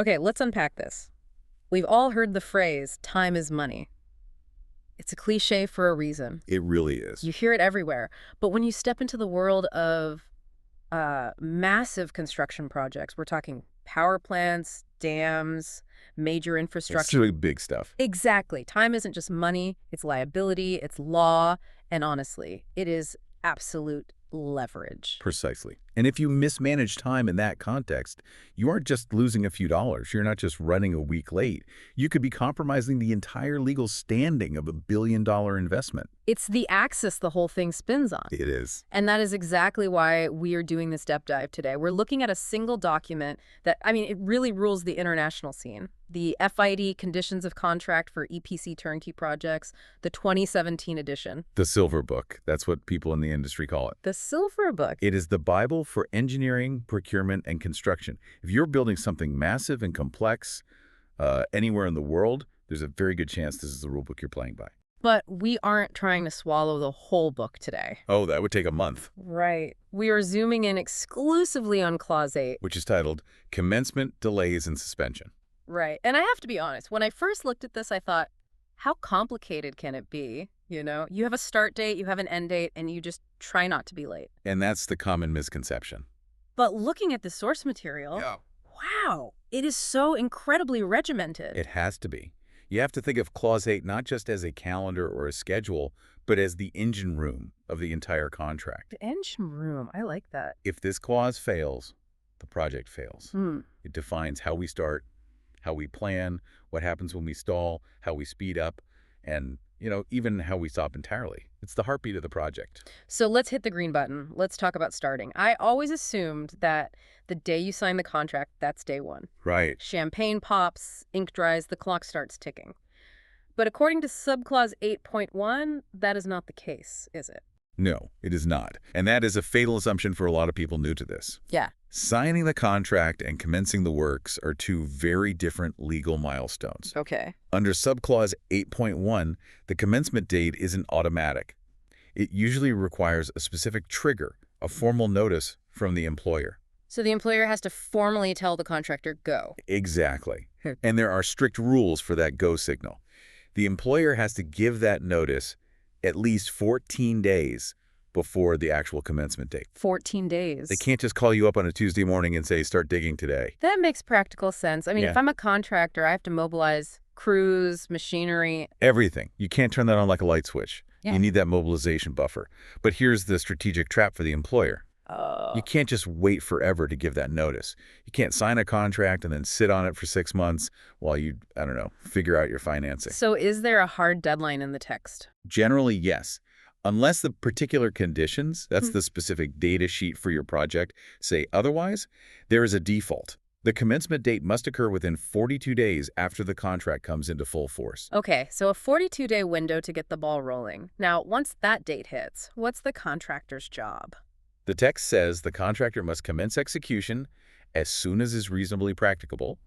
Okay, let's unpack this. We've all heard the phrase, time is money. It's a cliche for a reason. It really is. You hear it everywhere. But when you step into the world of massive construction projects, we're talking power plants, dams, major infrastructure. It's really big stuff. Exactly. Time isn't just money, it's liability, it's law, and honestly, it is absolute leverage. Precisely. And if you mismanage time in that context, you aren't just losing a few dollars. You're not just running a week late. You could be compromising the entire legal standing of $1 billion investment. It's the axis the whole thing spins on. It is. And that is exactly why we are doing this deep dive today. We're looking at a single document that, it really rules the international scene. The FIDC Conditions of Contract for EPC Turnkey Projects, the 2017 edition. The Silver Book. That's what people in the industry call it. The Silver Book. It is the Bible for engineering, procurement, and construction. If you're building something massive and complex anywhere in the world, there's a very good chance this is the rule book you're playing by. But we aren't trying to swallow the whole book today. Oh, that would take a month. Right. We are zooming in exclusively on Clause 8. Which is titled Commencement, Delays, and Suspension. Right. And I have to be honest, when I first looked at this, I thought, how complicated can it be? You have a start date, you have an end date, and you just try not to be late. And that's the common misconception. But looking at the source material, wow, it is so incredibly regimented. It has to be. You have to think of Clause 8 not just as a calendar or a schedule, but as the engine room of the entire contract. The engine room, I like that. If this clause fails, the project fails. It defines how we start, how we plan, what happens when we stall, how we speed up, and even how we stop entirely. It's the heartbeat of the project. So let's hit the green button. Let's talk about starting. I always assumed that the day you sign the contract, that's day one. Right. Champagne pops, ink dries, the clock starts ticking. But according to subclause 8.1, that is not the case, is it? No, it is not. And that is a fatal assumption for a lot of people new to this. Yeah. Signing the contract and commencing the works are two very different legal milestones. Okay. Under subclause 8.1, the commencement date isn't automatic. It usually requires a specific trigger, a formal notice from the employer. So the employer has to formally tell the contractor, go. Exactly. And there are strict rules for that go signal. The employer has to give that notice at least 14 days before the actual commencement date. 14 days. They can't just call you up on a Tuesday morning and say, start digging today. That makes practical sense. If I'm a contractor, I have to mobilize crews, machinery. Everything. You can't turn that on like a light switch. Yeah. You need that mobilization buffer. But here's the strategic trap for the employer. You can't just wait forever to give that notice. You can't sign a contract and then sit on it for 6 months while you, figure out your financing. So is there a hard deadline in the text? Generally, yes. Unless the particular conditions, that's the specific data sheet for your project, say otherwise, there is a default. The commencement date must occur within 42 days after the contract comes into full force. Okay, so a 42-day window to get the ball rolling. Now, once that date hits, what's the contractor's job? The text says the contractor must commence execution as soon as is reasonably practicable,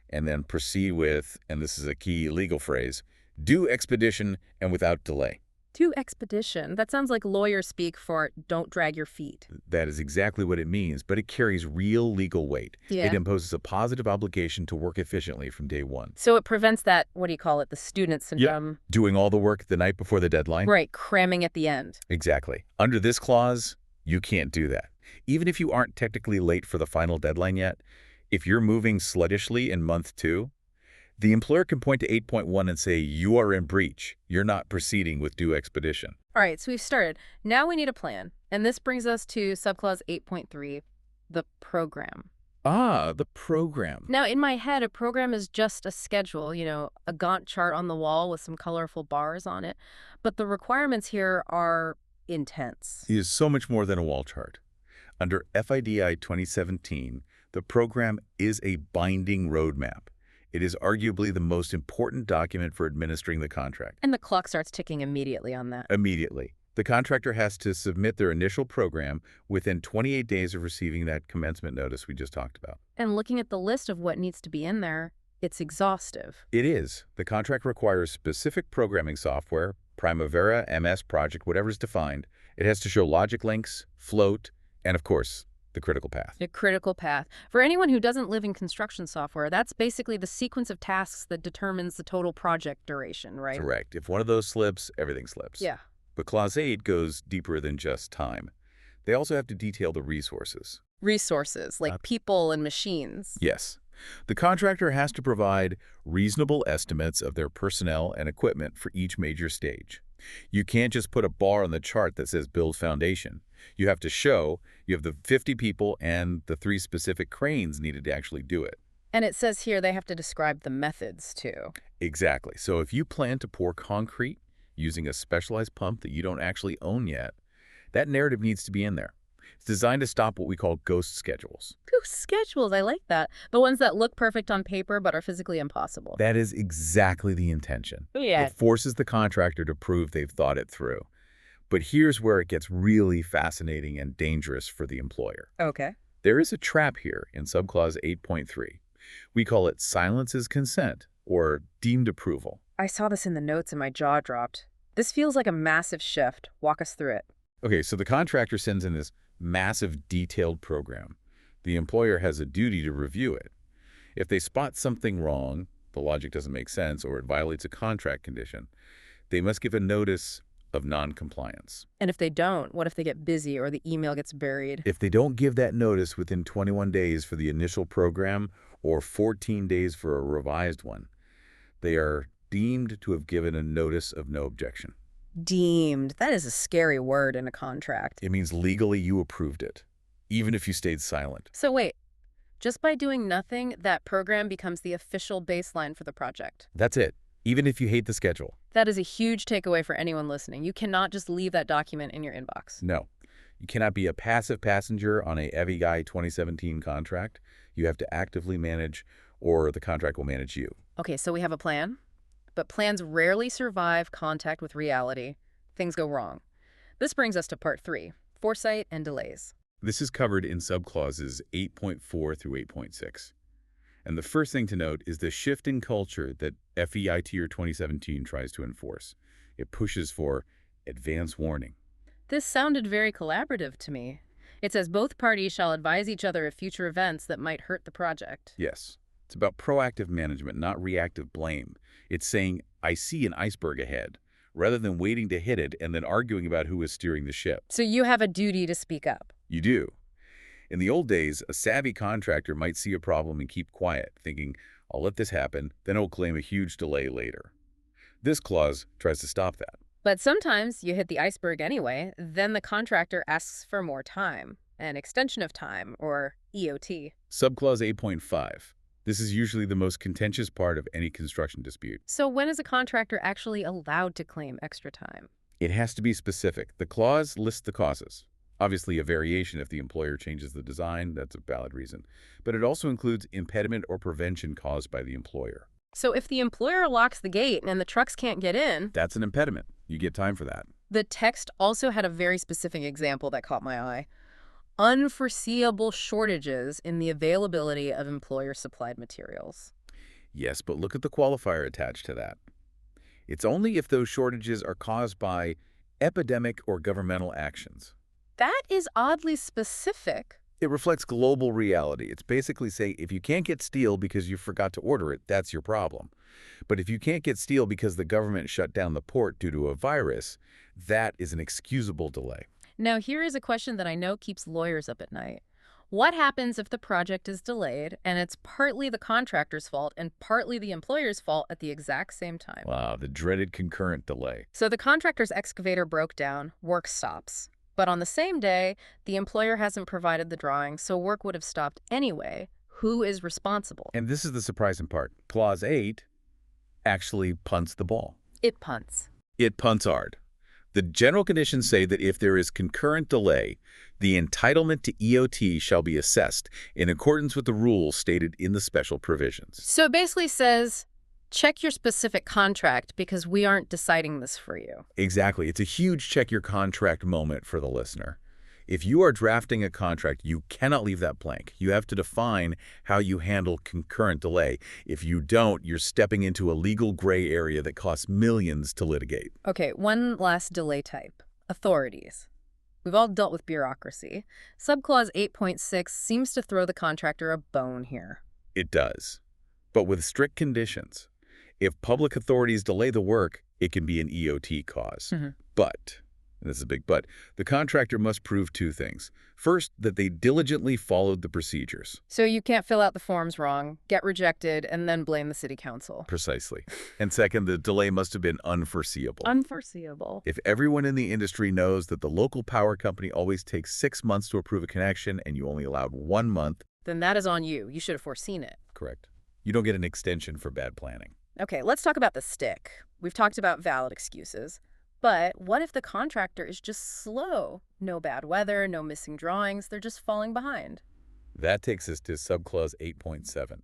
and then proceed with, and this is a key legal phrase, due expedition and without delay. Due expedition. That sounds like lawyer speak for don't drag your feet. That is exactly what it means, but it carries real legal weight. Yeah. It imposes a positive obligation to work efficiently from day one. So it prevents that, the student syndrome? Doing all the work the night before the deadline? Right, cramming at the end. Exactly. Under this clause, you can't do that. Even if you aren't technically late for the final deadline yet, if you're moving sluggishly in month 2, the employer can point to 8.1 and say, you are in breach. You're not proceeding with due expedition. All right, so we've started. Now we need a plan. And this brings us to subclause 8.3, the program. Ah, the program. Now, in my head, a program is just a schedule, a Gantt chart on the wall with some colorful bars on it. But the requirements here are intense. It is so much more than a wall chart. Under FIDI 2017, the program is a binding roadmap. It is arguably the most important document for administering the contract. And the clock starts ticking immediately on that. Immediately. The contractor has to submit their initial program within 28 days of receiving that commencement notice we just talked about. And looking at the list of what needs to be in there, it's exhaustive. It is. The contract requires specific programming software, Primavera, MS, Project, whatever is defined. It has to show logic links, float, and of course, the critical path. A critical path. For anyone who doesn't live in construction software, that's basically the sequence of tasks that determines the total project duration, right? Correct. If one of those slips, everything slips. Yeah. But Clause 8 goes deeper than just time. They also have to detail the resources. Resources, like people and machines. Yes. The contractor has to provide reasonable estimates of their personnel and equipment for each major stage. You can't just put a bar on the chart that says build foundation. You have to show you have the 50 people and the 3 specific cranes needed to actually do it. And it says here they have to describe the methods, too. Exactly. So if you plan to pour concrete using a specialized pump that you don't actually own yet, that narrative needs to be in there. It's designed to stop what we call ghost schedules. Ghost schedules, I like that. The ones that look perfect on paper but are physically impossible. That is exactly the intention. Yeah. It forces the contractor to prove they've thought it through. But here's where it gets really fascinating and dangerous for the employer. Okay. There is a trap here in subclause 8.3. We call it silence is consent, or deemed approval. I saw this in the notes and my jaw dropped. This feels like a massive shift. Walk us through it. Okay, so the contractor sends in this massive detailed program. The employer has a duty to review it. If they spot something wrong, the logic doesn't make sense, or it violates a contract condition, they must give a notice of non-compliance. And if they don't, what if they get busy or the email gets buried? If they don't give that notice within 21 days for the initial program or 14 days for a revised one, they are deemed to have given a notice of no objection. Deemed. That is a scary word in a contract. It means legally you approved it, even if you stayed silent. So wait, just by doing nothing, that program becomes the official baseline for the project. That's it, even if you hate the schedule. That is a huge takeaway for anyone listening. You cannot just leave that document in your inbox. No. You cannot be a passive passenger on a FIDIC 2017 contract. You have to actively manage, or the contract will manage you. Okay, so we have a plan, but plans rarely survive contact with reality. Things go wrong. This brings us to part 3, foresight and delays. This is covered in subclauses 8.4 through 8.6. And the first thing to note is the shift in culture that FEIT 2017 tries to enforce. It pushes for advance warning. This sounded very collaborative to me. It says both parties shall advise each other of future events that might hurt the project. Yes. It's about proactive management, not reactive blame. It's saying, I see an iceberg ahead, rather than waiting to hit it and then arguing about who is steering the ship. So you have a duty to speak up. You do. In the old days, a savvy contractor might see a problem and keep quiet, thinking, I'll let this happen, then I'll claim a huge delay later. This clause tries to stop that. But sometimes you hit the iceberg anyway, then the contractor asks for more time, an extension of time, or EOT. Subclause 8.5. This is usually the most contentious part of any construction dispute. So when is a contractor actually allowed to claim extra time? It has to be specific. The clause lists the causes. Obviously, a variation if the employer changes the design, that's a valid reason. But it also includes impediment or prevention caused by the employer. So if the employer locks the gate and the trucks can't get in... That's an impediment. You get time for that. The text also had a very specific example that caught my eye. Unforeseeable shortages in the availability of employer-supplied materials. Yes, but look at the qualifier attached to that. It's only if those shortages are caused by epidemic or governmental actions. That is oddly specific. It reflects global reality. It's basically saying if you can't get steel because you forgot to order it, that's your problem. But if you can't get steel because the government shut down the port due to a virus, that is an excusable delay. Now, here is a question that I know keeps lawyers up at night. What happens if the project is delayed and it's partly the contractor's fault and partly the employer's fault at the exact same time? Wow, the dreaded concurrent delay. So the contractor's excavator broke down, work stops. But on the same day, the employer hasn't provided the drawing, so work would have stopped anyway. Who is responsible? And this is the surprising part. Clause 8 actually punts the ball. It punts. It punts hard. The general conditions say that if there is concurrent delay, the entitlement to EOT shall be assessed in accordance with the rules stated in the special provisions. So it basically says, check your specific contract because we aren't deciding this for you. Exactly. It's a huge check your contract moment for the listener. If you are drafting a contract, you cannot leave that blank. You have to define how you handle concurrent delay. If you don't, you're stepping into a legal gray area that costs millions to litigate. Okay, one last delay type. Authorities. We've all dealt with bureaucracy. Subclause 8.6 seems to throw the contractor a bone here. It does, but with strict conditions. If public authorities delay the work, it can be an EOT cause. But, and this is a big but, the contractor must prove two things. First, that they diligently followed the procedures. So you can't fill out the forms wrong, get rejected, and then blame the city council. Precisely. And second, the delay must have been unforeseeable. Unforeseeable. If everyone in the industry knows that the local power company always takes 6 months to approve a connection and you only allowed 1 month, Then that is on you. You should have foreseen it. correct, you don't get an extension for bad planning. Okay, let's talk about the stick. We've talked about valid excuses. But what if the contractor is just slow? No bad weather, no missing drawings, they're just falling behind. That takes us to subclause 8.7.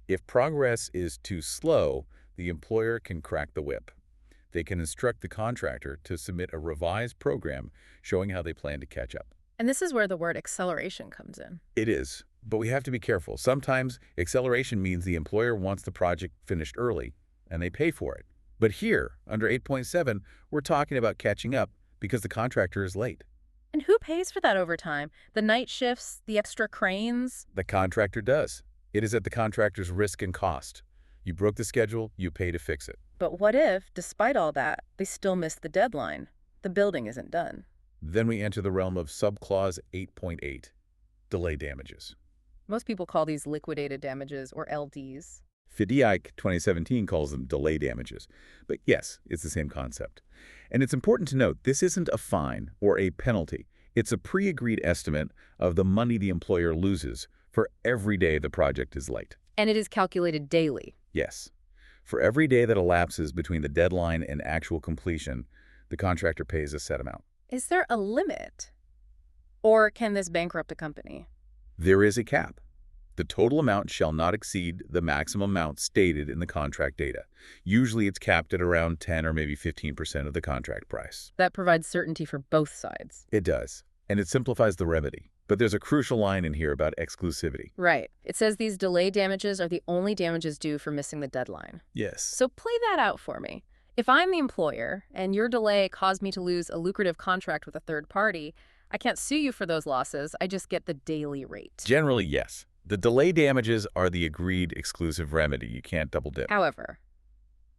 If progress is too slow, the employer can crack the whip. They can instruct the contractor to submit a revised program showing how they plan to catch up. And this is where the word acceleration comes in. It is, but we have to be careful. Sometimes acceleration means the employer wants the project finished early, and they pay for it. But here, under 8.7, we're talking about catching up because the contractor is late. And who pays for that overtime? The night shifts, the extra cranes? The contractor does. It is at the contractor's risk and cost. You broke the schedule, you pay to fix it. But what if, despite all that, they still miss the deadline? The building isn't done. Then we enter the realm of subclause 8.8, delay damages. Most people call these liquidated damages, or LDs. FIDIC 2017 calls them delay damages. But yes, it's the same concept. And it's important to note, this isn't a fine or a penalty. It's a pre-agreed estimate of the money the employer loses for every day the project is late. And it is calculated daily. Yes. For every day that elapses between the deadline and actual completion, the contractor pays a set amount. Is there a limit? Or can this bankrupt a company? There is a cap. The total amount shall not exceed the maximum amount stated in the contract data. Usually it's capped at around 10 or maybe 15% of the contract price. That provides certainty for both sides. It does, and it simplifies the remedy. But there's a crucial line in here about exclusivity. Right. It says these delay damages are the only damages due for missing the deadline. Yes. So play that out for me. If I'm the employer and your delay caused me to lose a lucrative contract with a third party, I can't sue you for those losses. I just get the daily rate. Generally, yes. The delay damages are the agreed exclusive remedy. You can't double dip. However,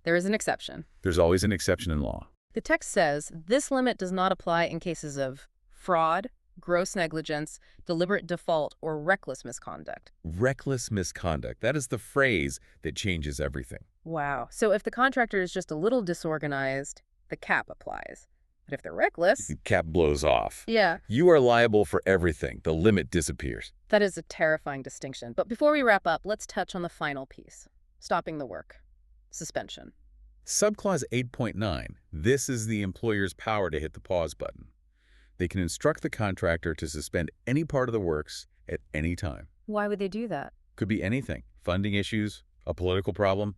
there is an exception. There's always an exception in law. The text says this limit does not apply in cases of fraud, gross negligence, deliberate default, or reckless misconduct. Reckless misconduct. That is the phrase that changes everything. Wow. So if the contractor is just a little disorganized, the cap applies. But if they're reckless... The cap blows off. Yeah. You are liable for everything. The limit disappears. That is a terrifying distinction. But before we wrap up, let's touch on the final piece. Stopping the work. Suspension. Subclause 8.9. This is the employer's power to hit the pause button. They can instruct the contractor to suspend any part of the works at any time. Why would they do that? Could be anything. Funding issues, a political problem.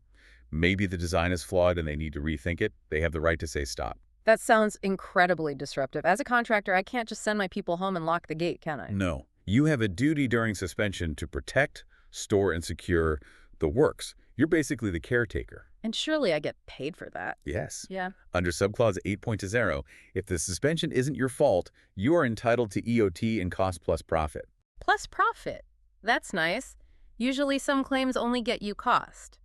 Maybe the design is flawed and they need to rethink it. They have the right to say stop. That sounds incredibly disruptive. As a contractor, I can't just send my people home and lock the gate, can I? No. You have a duty during suspension to protect, store, and secure the works. You're basically the caretaker. And surely I get paid for that. Yes. Yeah. Under subclause 8.0, if the suspension isn't your fault, you are entitled to EOT and cost plus profit. Plus profit. That's nice. Usually some claims only get you cost.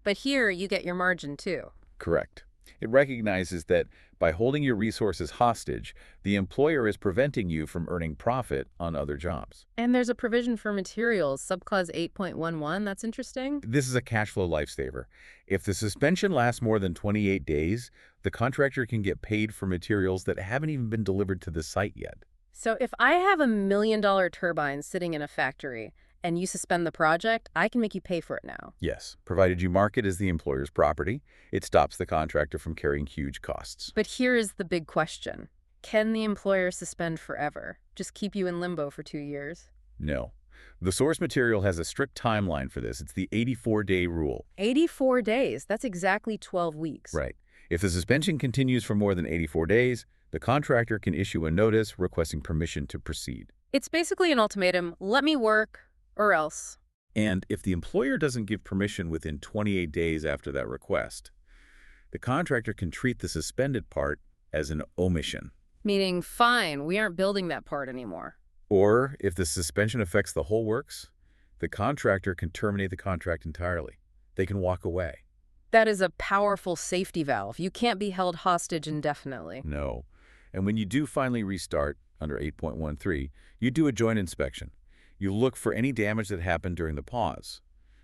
But here you get your margin too. Correct. It recognizes that by holding your resources hostage, the employer is preventing you from earning profit on other jobs. And there's a provision for materials, subclause 8.11. That's interesting. This is a cash flow lifesaver. If the suspension lasts more than 28 days, the contractor can get paid for materials that haven't even been delivered to the site yet. So if I have $1 million turbine sitting in a factory and you suspend the project, I can make you pay for it now. Yes, provided you mark it as the employer's property, it stops the contractor from carrying huge costs. But here is the big question. Can the employer suspend forever? Just keep you in limbo for 2 years? No. The source material has a strict timeline for this. It's the 84-day rule. 84 days. That's exactly 12 weeks. Right. If the suspension continues for more than 84 days, the contractor can issue a notice requesting permission to proceed. It's basically an ultimatum. Let me work or else. And if the employer doesn't give permission within 28 days after that request, the contractor can treat the suspended part as an omission. Meaning, fine, we aren't building that part anymore. Or, if the suspension affects the whole works, the contractor can terminate the contract entirely. They can walk away. That is a powerful safety valve. You can't be held hostage indefinitely. No. And when you do finally restart, under 8.13, you do a joint inspection. You look for any damage that happened during the pause.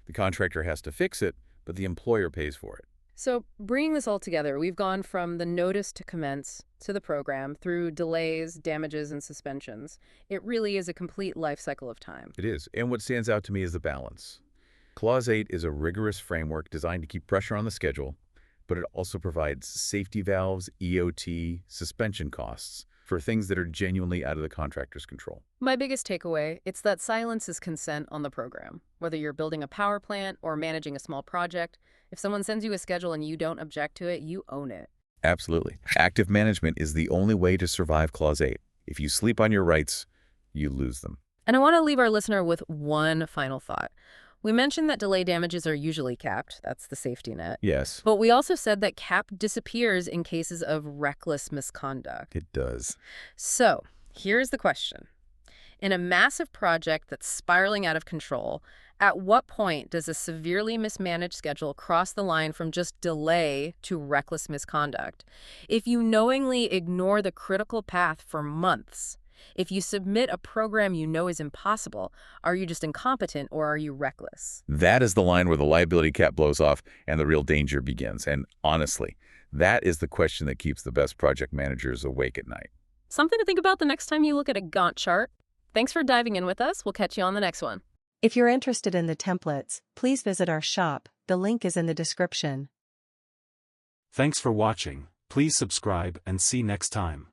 The contractor has to fix it, but the employer pays for it. So, bringing this all together, we've gone from the notice to commence to the program through delays, damages, and suspensions. It really is a complete life cycle of time. It is. And what stands out to me is the balance. Clause 8 is a rigorous framework designed to keep pressure on the schedule, but it also provides safety valves, EOT, suspension costs for things that are genuinely out of the contractor's control. My biggest takeaway, it's that silence is consent on the program. Whether you're building a power plant or managing a small project, if someone sends you a schedule and you don't object to it, you own it. Absolutely. Active management is the only way to survive Clause 8. If you sleep on your rights, you lose them. And I want to leave our listener with one final thought. We mentioned that delay damages are usually capped. That's the safety net. Yes, But we also said that cap disappears in cases of reckless misconduct. it does. So, here's the question. In a massive project that's spiraling out of control, at what point does a severely mismanaged schedule cross the line from just delay to reckless misconduct? If you knowingly ignore the critical path for months, if you submit a program you know is impossible, are you just incompetent or are you reckless? That is the line where the liability cap blows off and the real danger begins. And honestly, that is the question that keeps the best project managers awake at night. Something to think about the next time you look at a Gantt chart. Thanks for diving in with us. We'll catch you on the next one. If you're interested in the templates, please visit our shop. The link is in the description. Thanks for watching. Please subscribe and see next time.